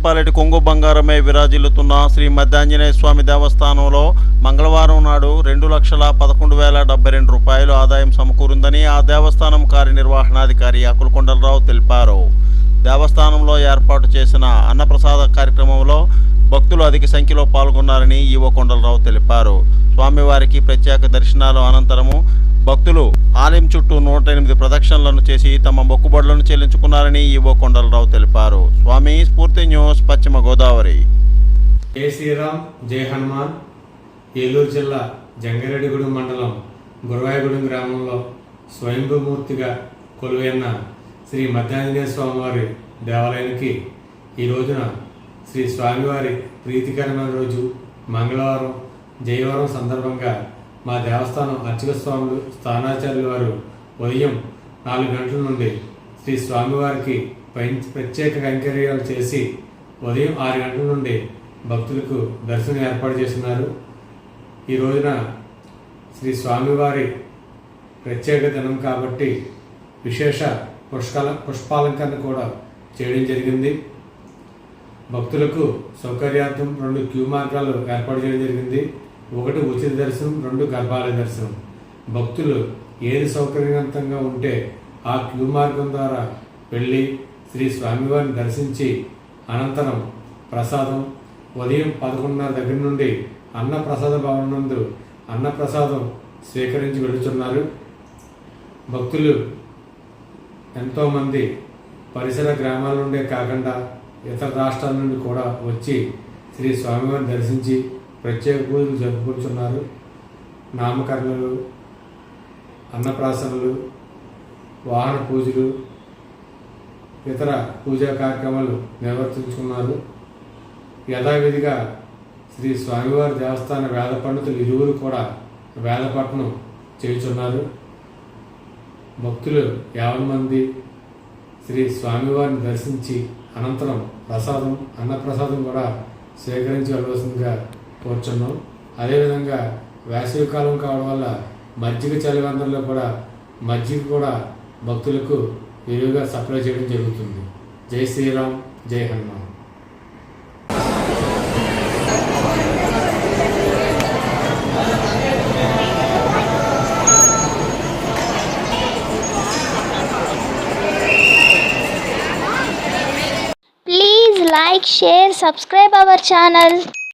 పాలెటి కొంగు బంగారమే విరాజిల్లుతున్న శ్రీ మధ్యాంజనేయ స్వామి దేవస్థానంలో మంగళవారం నాడు 2,11,072 రూపాయలు ఆదాయం సమకూరిందని ఆ దేవస్థానం కార్యనిర్వహణాధికారి అకుల కొండలరావు తెలిపారు. దేవస్థానంలో ఏర్పాటు చేసిన అన్నప్రసాద కార్యక్రమంలో భక్తులు అధిక సంఖ్యలో పాల్గొన్నారని ఈవో కొండలరావు తెలిపారు. స్వామివారికి ప్రత్యేక దర్శనాలు అనంతరము భక్తులు ఆలయం చుట్టూ 108 ప్రదక్షిణలను చేసి తమ మొక్కుబడులను చెల్లించుకున్నారని ఈవో కొండలరావు తెలిపారు. స్వామి స్ఫూర్తి న్యూస్, పశ్చిమ గోదావరి. జై శ్రీరామ్, జై హనుమాన్. ఏలూరు జిల్లా జంగారెడ్డిగూడెం మండలం గురవాయగూడెం గ్రామంలో స్వయంభూమూర్తిగా కొలువైన శ్రీ మధ్యాంజనేయ స్వామివారి దేవాలయానికి ఈ రోజున శ్రీ స్వామివారి ప్రీతికరమైన రోజు మంగళవారం జయవారం సందర్భంగా మా దేవస్థానం అర్చక స్వాములు స్థానాచార్యుల వారు ఉదయం 4 గంటల నుండి శ్రీ స్వామివారికి ప్రత్యేక కైంకర్యాలు చేసి ఉదయం 6 గంటల నుండి భక్తులకు దర్శనం ఏర్పాటు చేస్తున్నారు. ఈ రోజున శ్రీ స్వామివారి ప్రత్యేక దినం కాబట్టి విశేష పుష్పాలంకరణ కూడా చేయడం జరిగింది. భక్తులకు సౌకర్యార్థం 2 క్యూ మార్గాలు ఏర్పాటు చేయడం జరిగింది. 1 ఉచిత దర్శనం, 2 గర్భాలయ దర్శనం. భక్తులు ఏది సౌకర్యవంతంగా ఉంటే ఆ క్యూ మార్గం ద్వారా వెళ్ళి శ్రీ స్వామివారిని దర్శించి అనంతరం ప్రసాదం ఉదయం 11:30 దగ్గర నుండి అన్నప్రసాద భవనం నందు అన్నప్రసాదం స్వీకరించి వెళుతున్నారు. భక్తులు ఎంతోమంది పరిసర గ్రామాల నుండే కాకుండా ఇతర రాష్ట్రాల నుండి కూడా వచ్చి శ్రీ స్వామివారిని దర్శించి ప్రత్యేక పూజలు జరుపుకుంటున్నారు. నామకరణలు, అన్నప్రాసనలు, వాహన పూజలు, ఇతర పూజా కార్యక్రమాలు నిర్వర్తించుకున్నారు. యథావిధిగా శ్రీ స్వామివారి దేవస్థాన వేద పండితులు ఇరువురు కూడా వేదపట్నం చేయుచున్నారు. భక్తులు 50 మంది శ్రీ స్వామివారిని దర్శించి అనంతరం ప్రసాదం, అన్నప్రసాదం కూడా స్వీకరించి వెళ్ళవలసిందిగా కోరుచున్నాం. అదేవిధంగా వేసవి కాలం కావడం వల్ల మజ్జిగ చలివందనలో కూడా మజ్జిగ కూడా భక్తులకు విరివిగా సప్లై చేయడం జరుగుతుంది. జై శ్రీరామ్, జై Hanuman. Please like, share, subscribe our channel.